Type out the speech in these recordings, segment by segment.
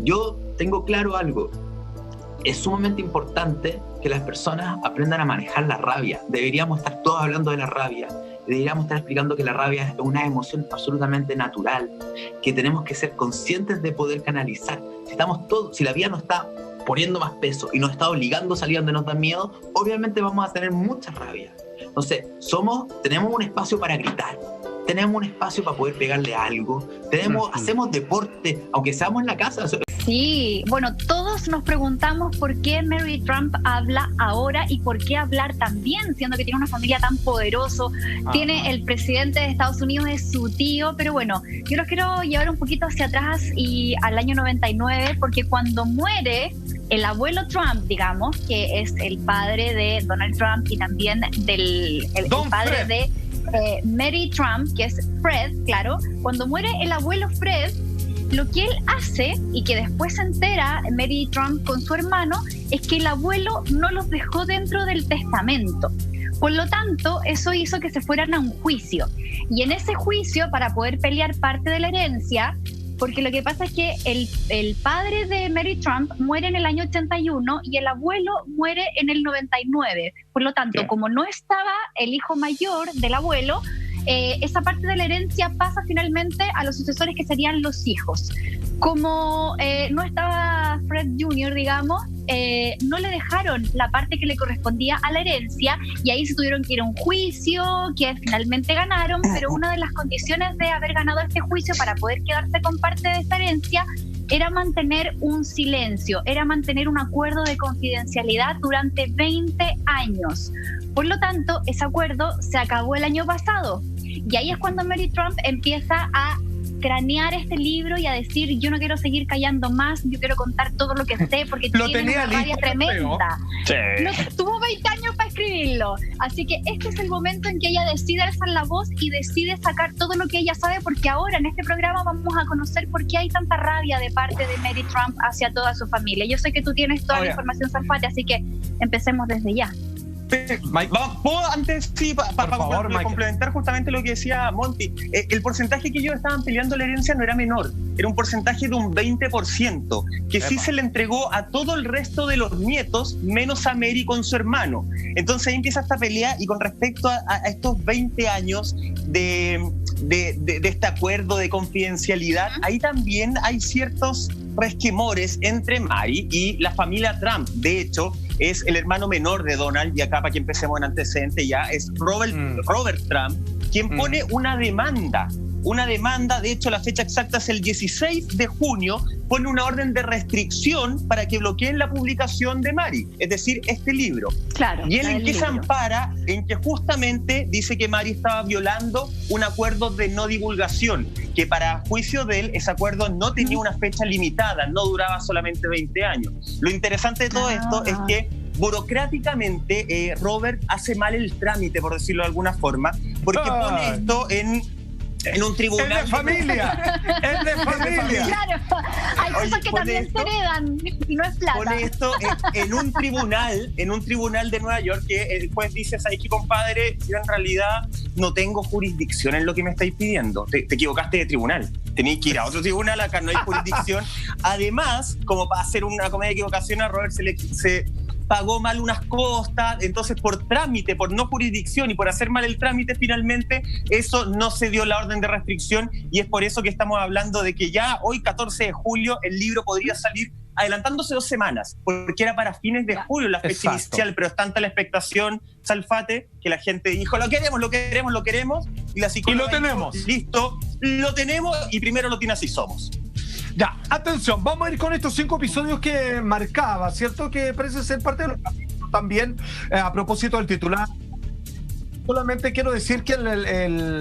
Yo tengo claro algo. Es sumamente importante que las personas aprendan a manejar la rabia. Deberíamos estar todos hablando de la rabia. Deberíamos estar explicando que la rabia es una emoción absolutamente natural, que tenemos que ser conscientes de poder canalizar. Si la vida nos está poniendo más peso y nos está obligando a salir donde nos da miedo, obviamente vamos a tener mucha rabia. Entonces, tenemos un espacio para gritar, tenemos un espacio para poder pegarle algo, hacemos deporte, aunque seamos en la casa. Sí, bueno, todos nos preguntamos por qué Mary Trump habla ahora y por qué hablar también, siendo que tiene una familia tan poderosa. Tiene el presidente de Estados Unidos, es su tío, pero bueno, yo los quiero llevar un poquito hacia atrás y al año 99, porque cuando muere el abuelo Trump, digamos, que es el padre de Donald Trump y también el padre de Mary Trump, que es Fred, claro, cuando muere el abuelo Fred, lo que él hace, y que después se entera Mary Trump con su hermano, es que el abuelo no los dejó dentro del testamento. Por lo tanto, eso hizo que se fueran a un juicio. Y en ese juicio, para poder pelear parte de la herencia, porque lo que pasa es que el padre de Mary Trump muere en el año 81 y el abuelo muere en el 99. Por lo tanto, como no estaba el hijo mayor del abuelo, esa parte de la herencia pasa finalmente a los sucesores, que serían los hijos. Como no estaba Fred Jr., digamos, no le dejaron la parte que le correspondía a la herencia, y ahí se tuvieron que ir a un juicio que finalmente ganaron, pero una de las condiciones de haber ganado este juicio para poder quedarse con parte de esta herencia era mantener un silencio, era mantener un acuerdo de confidencialidad durante 20 años. Por lo tanto, ese acuerdo se acabó el año pasado. Y ahí es cuando Mary Trump empieza a cranear este libro y a decir: yo no quiero seguir callando más, yo quiero contar todo lo que sé, porque tiene una rabia tremenda. Sí. Tuvo 20 años para escribirlo. Así que este es el momento en que ella decide alzar la voz y decide sacar todo lo que ella sabe, porque ahora en este programa vamos a conocer por qué hay tanta rabia de parte de Mary Trump hacia toda su familia. Yo sé que tú tienes toda la información, Salfate, así que empecemos desde ya. ¿Puedo antes, sí, para complementar justamente lo que decía Monty? El porcentaje que ellos estaban peleando la herencia no era menor, era un porcentaje de un 20%, que sí se le entregó a todo el resto de los nietos, menos a Mary con su hermano. Entonces ahí empieza esta pelea, y con respecto a estos 20 años de este acuerdo de confidencialidad, ahí también hay ciertos resquemores entre Mary y la familia Trump. De hecho, es el hermano menor de Donald, y acá para que empecemos en antecedente ya, es Robert Trump, quien pone una demanda. De hecho la fecha exacta es el 16 de junio, pone una orden de restricción para que bloqueen la publicación de Mary, es decir, este libro. Claro, y él en qué se ampara, en que justamente dice que Mary estaba violando un acuerdo de no divulgación, que para juicio de él ese acuerdo no tenía una fecha limitada, no duraba solamente 20 años. Lo interesante de todo esto es que burocráticamente Robert hace mal el trámite, por decirlo de alguna forma, porque pone esto en un tribunal. ¡Es de familia! ¡Es de familia! Claro, hay cosas que también se heredan y no es plata. Pone esto en un tribunal de Nueva York, que el juez dice: ¿sabes qué, compadre? Yo en realidad no tengo jurisdicción en lo que me estáis pidiendo. Te equivocaste de tribunal. Tenéis que ir a otro tribunal, acá no hay jurisdicción. Además, como para hacer una comedia de equivocación, a Robert se pagó mal unas costas, entonces por trámite, por no jurisdicción y por hacer mal el trámite, finalmente eso no se dio la orden de restricción, y es por eso que estamos hablando de que ya hoy, 14 de julio, el libro podría salir adelantándose 2 semanas, porque era para fines de julio la fecha inicial, pero es tanta la expectación, Salfate, que la gente dijo: lo queremos, y la psicóloga y lo tenemos. Dijo: listo, lo tenemos, y primero lo tiene Así Somos. Ya, atención, vamos a ir con estos 5 episodios que marcaba, ¿cierto? Que parece ser parte de los capítulos también, a propósito del titular. Solamente quiero decir que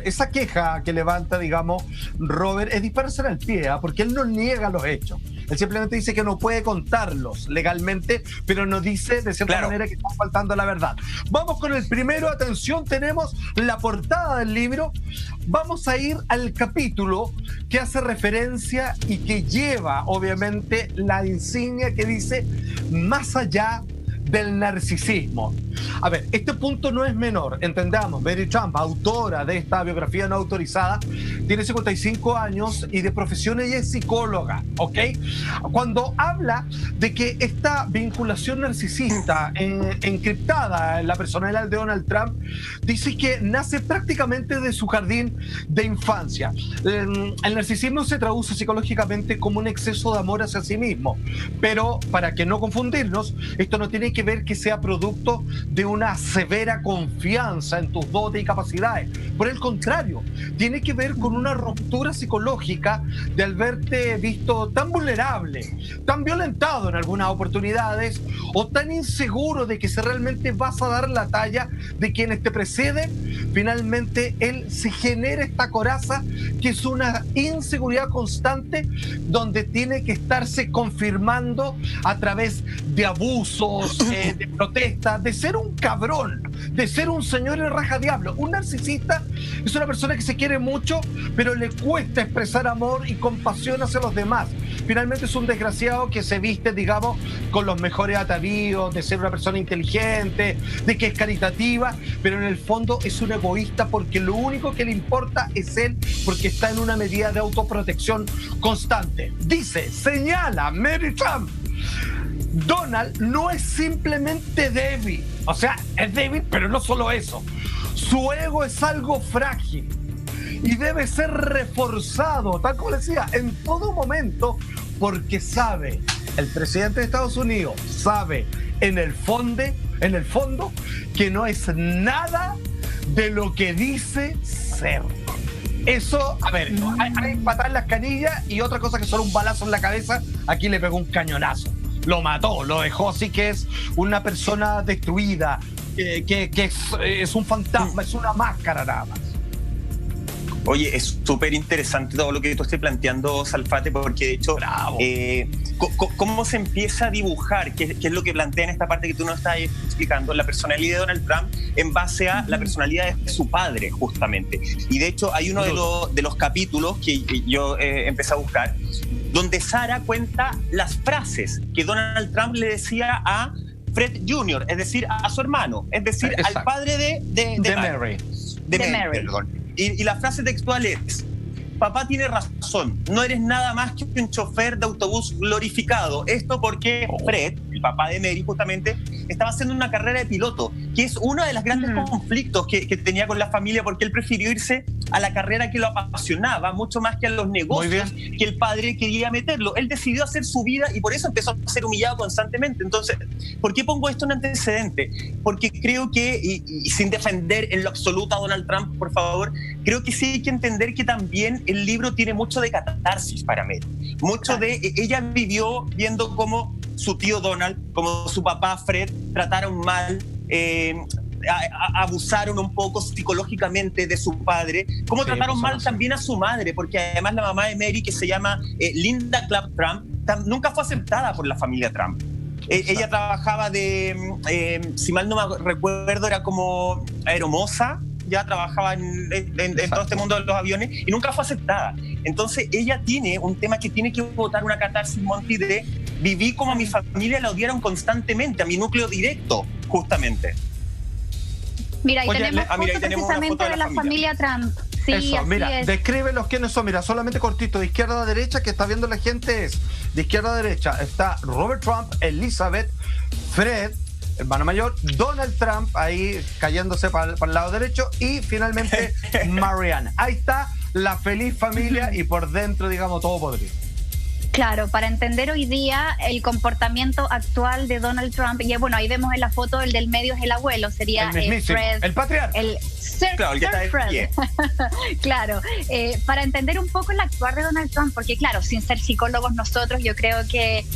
esa queja que levanta, digamos, Robert, es dispararse en el pie, porque él no niega los hechos. Él simplemente dice que no puede contarlos legalmente, pero no dice de cierta manera que está faltando la verdad. Vamos con el primero. Atención, tenemos la portada del libro. Vamos a ir al capítulo que hace referencia y que lleva, obviamente, la insignia que dice: más allá del narcisismo. A ver, este punto no es menor, entendamos. Mary Trump, autora de esta biografía no autorizada, tiene 55 años y de profesión ella es psicóloga, ¿ok? Cuando habla de que esta vinculación narcisista encriptada en la personalidad de Donald Trump, dice que nace prácticamente de su jardín de infancia. El narcisismo se traduce psicológicamente como un exceso de amor hacia sí mismo, pero para que no confundirnos, esto no tiene que ver que sea producto de una severa confianza en tus dotes y capacidades. Por el contrario, tiene que ver con una ruptura psicológica de haberte visto tan vulnerable, tan violentado en algunas oportunidades o tan inseguro de que si realmente vas a dar la talla de quienes te preceden. Finalmente él se genera esta coraza que es una inseguridad constante donde tiene que estarse confirmando a través de abusos, de protestas, de ser un cabrón, de ser un señor en raja diablo. Un narcisista es una persona que se quiere mucho, pero le cuesta expresar amor y compasión hacia los demás. Finalmente es un desgraciado que se viste, digamos, con los mejores atavíos, de ser una persona inteligente, de que es caritativa, pero en el fondo es un egoísta porque lo único que le importa es él, porque está en una medida de autoprotección constante. Dice, señala Mary Trump, Donald no es simplemente débil, o sea, es débil, pero no solo eso. Su ego es algo frágil y debe ser reforzado, tal como decía, en todo momento, porque sabe, el presidente de Estados Unidos sabe en el fondo que no es nada de lo que dice ser. Eso, a ver, hay patar las canillas y otra cosa que solo un balazo en la cabeza, aquí le pegó un cañonazo. Lo mató, lo dejó así que es una persona destruida, que es un fantasma, es una máscara nada más. Oye, es súper interesante todo lo que tú estás planteando, Salfate, porque de hecho, cómo se empieza a dibujar, que es lo que plantea en esta parte que tú nos estás explicando, la personalidad de Donald Trump en base a la personalidad de su padre, justamente. Y de hecho hay uno de los capítulos que yo empecé a buscar, donde Sarah cuenta las frases que Donald Trump le decía a Fred Jr., es decir, a su hermano, es decir, exacto, al padre de Mary. Perdón. Y la frase textual es: papá tiene razón, no eres nada más que un chofer de autobús glorificado. Esto porque Fred, el papá de Mary, justamente, estaba haciendo una carrera de piloto, que es uno de los grandes conflictos que tenía con la familia, porque él prefirió irse a la carrera que lo apasionaba, mucho más que a los negocios que el padre quería meterlo. Él decidió hacer su vida y por eso empezó a ser humillado constantemente. Entonces, ¿por qué pongo esto en antecedente? Porque creo que, y sin defender en lo absoluto a Donald Trump, por favor, creo que sí hay que entender que también el libro tiene mucho de catarsis para Mary. Mucho de... Ella vivió viendo cómo su tío Donald, como su papá Fred, trataron mal, abusaron un poco psicológicamente de su padre, cómo trataron mal también a su madre, porque además la mamá de Mary, que se llama Linda Clapp Trump, nunca fue aceptada por la familia Trump. Ella trabajaba si mal no me recuerdo, era como aeromoza, ya trabajaba en todo este mundo de los aviones y nunca fue aceptada. Entonces ella tiene un tema que tiene que botar una catarsis, Monty, de viví como a mi familia la odiaron constantemente, a mi núcleo directo, justamente. Mira, ahí tenemos precisamente de la familia Trump. Sí, eso, mira, describe los quiénes son, mira, solamente cortito, de izquierda a derecha, que está viendo la gente es, de izquierda a derecha, está Robert Trump, Elizabeth, Fred, hermano mayor, Donald Trump, ahí cayéndose para el lado derecho, y finalmente Marianne. Ahí está la feliz familia y por dentro, digamos, todo podrido. Claro, para entender hoy día el comportamiento actual de Donald Trump, y bueno, ahí vemos en la foto el del medio es el abuelo, sería Fred, el patriarca. Claro, ya está Fred. Claro, para entender un poco el actuar de Donald Trump, porque claro, sin ser psicólogos nosotros, yo creo que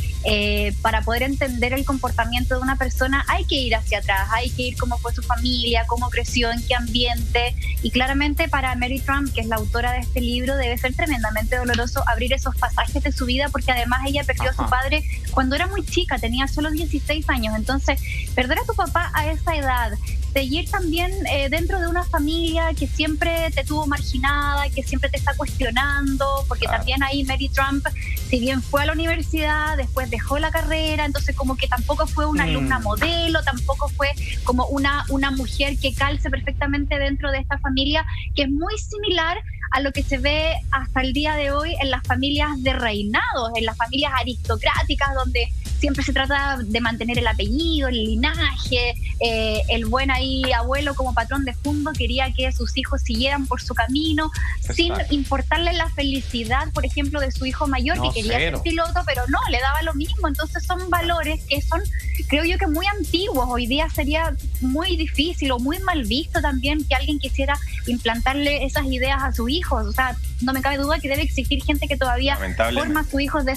para poder entender el comportamiento de una persona hay que ir hacia atrás, hay que ir cómo fue su familia, cómo creció, en qué ambiente, y claramente para Mary Trump, que es la autora de este libro, debe ser tremendamente doloroso abrir esos pasajes de su vida, porque además ella perdió a su padre cuando era muy chica, tenía solo 16 años. Entonces, perder a tu papá a esa edad, seguir también dentro de una familia que siempre te tuvo marginada, que siempre te está cuestionando, porque también ahí Mary Trump, si bien fue a la universidad, después dejó la carrera, entonces como que tampoco fue una alumna modelo, tampoco fue como una mujer que calce perfectamente dentro de esta familia, que es muy similar a lo que se ve hasta el día de hoy en las familias de reinados, en las familias aristocráticas, donde siempre se trata de mantener el apellido, el linaje. El buen ahí abuelo como patrón de fondo quería que sus hijos siguieran por su camino, sin importarle la felicidad, por ejemplo, de su hijo mayor, que quería ser piloto, pero no, le daba lo mismo. Entonces son valores que son, creo yo, que muy antiguos. Hoy día sería muy difícil o muy mal visto también que alguien quisiera implantarle esas ideas a sus hijos. O sea, no me cabe duda que debe existir gente que todavía forma a sus hijos de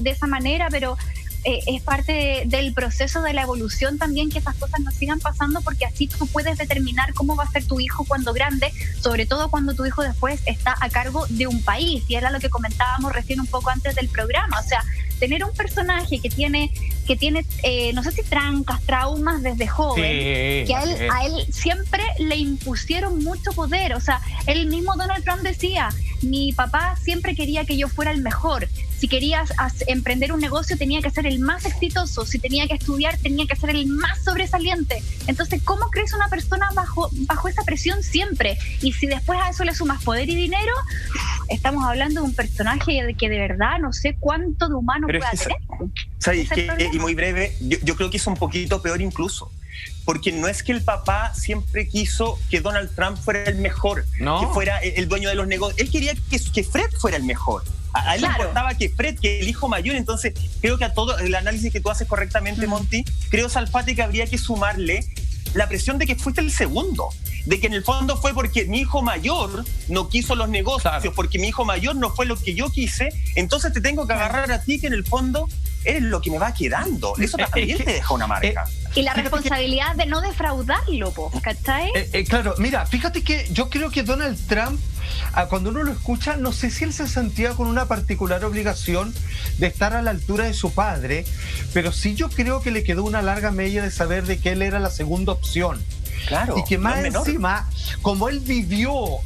esa manera, pero es parte del proceso de la evolución también que esas cosas no sigan pasando, porque así tú puedes determinar cómo va a ser tu hijo cuando grande, sobre todo cuando tu hijo después está a cargo de un país, y era lo que comentábamos recién un poco antes del programa. O sea, tener un personaje que tiene no sé si traumas desde joven, que a él siempre le impusieron mucho poder. O sea, el mismo Donald Trump decía, mi papá siempre quería que yo fuera el mejor. Si querías emprender un negocio tenía que ser el más exitoso, si tenía que estudiar tenía que ser el más sobresaliente. Entonces, ¿cómo crece una persona bajo esa presión siempre? Y si después a eso le sumas poder y dinero, estamos hablando de un personaje que de verdad no sé cuánto de humano puede tener. ¿Sabes qué? Y muy breve, yo creo que es un poquito peor incluso. Porque no es que el papá siempre quiso que Donald Trump fuera el mejor, que fuera el dueño de los negocios. Él quería que Fred fuera el mejor. A él le importaba que Fred, que el hijo mayor. Entonces creo que a todo el análisis que tú haces correctamente, Monty, creo, Salfate, que habría que sumarle la presión de que fuiste el segundo, de que en el fondo fue porque mi hijo mayor no quiso los negocios, porque mi hijo mayor no fue lo que yo quise, entonces te tengo que agarrar a ti, que en el fondo eres lo que me va quedando. Eso también te deja una marca. Y la responsabilidad de no defraudarlo, ¿cachai? Claro, mira, fíjate que yo creo que Donald Trump, cuando uno lo escucha, no sé si él se sentía con una particular obligación de estar a la altura de su padre, pero sí yo creo que le quedó una larga mella de saber de que él era la segunda opción. Claro, y que más encima, como él vivió,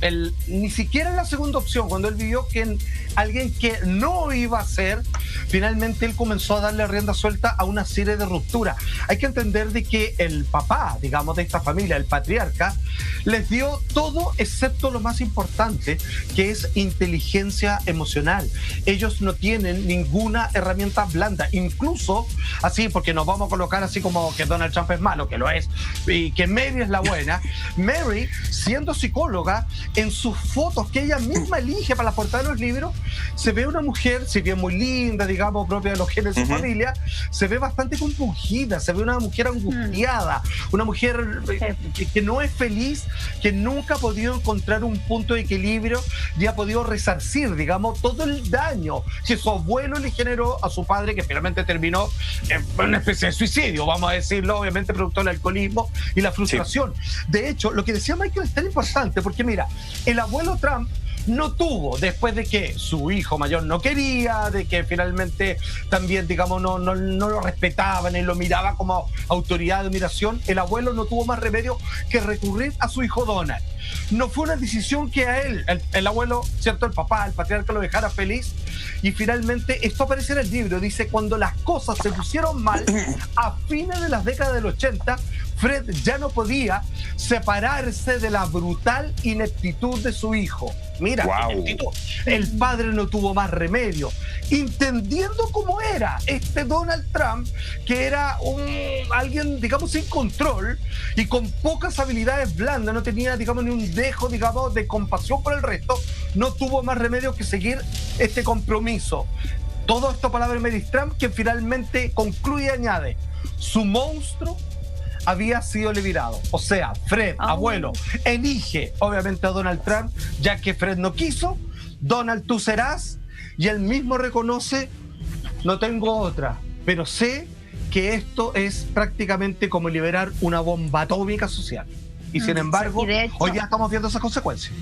ni siquiera la segunda opción, cuando él vivió que alguien que no iba a ser, finalmente él comenzó a darle rienda suelta a una serie de rupturas. Hay que entender de que el papá, digamos, de esta familia, el patriarca, les dio todo excepto lo más importante, que es inteligencia emocional. Ellos no tienen ninguna herramienta blanda, incluso así, porque nos vamos a colocar así como que Donald Trump es malo, que lo es, y que Mary es la buena. Mary, siendo psicóloga, en sus fotos que ella misma elige para la portada de los libros, se ve una mujer, si bien muy linda, digamos, propia de los genes de su familia, se ve bastante compungida, se ve una mujer angustiada, una mujer que no es feliz, que nunca ha podido encontrar un punto de equilibrio y ha podido resarcir, digamos, todo el daño que su abuelo le generó a su padre, que finalmente terminó en una especie de suicidio, vamos a decirlo, obviamente producto del alcoholismo y la frustración. De hecho, lo que decía Michael es tan importante, porque mira, el abuelo Trump no tuvo, después de que su hijo mayor no quería, de que finalmente también, digamos, no lo respetaban y lo miraba como autoridad de admiración, el abuelo no tuvo más remedio que recurrir a su hijo Donald. No fue una decisión que a él, el abuelo, ¿cierto? El papá, el patriarca, lo dejara feliz. Y finalmente, esto aparece en el libro, dice, cuando las cosas se pusieron mal, a fines de las décadas del 80, Fred ya no podía separarse de la brutal ineptitud de su hijo. Mira, el padre no tuvo más remedio. Entendiendo cómo era este Donald Trump, que era alguien, digamos, sin control y con pocas habilidades blandas, no tenía, digamos, ni un dejo, digamos, de compasión por el resto, no tuvo más remedio que seguir este compromiso. Todo esto palabra de Mary Trump, que finalmente concluye y añade, su monstruo había sido liberado. O sea, Fred, abuelo, elige obviamente a Donald Trump, ya que Fred no quiso. Donald, tú serás. Y él mismo reconoce, no tengo otra, pero sé que esto es prácticamente como liberar una bomba atómica social. Y sin embargo, hoy ya estamos viendo esas consecuencias.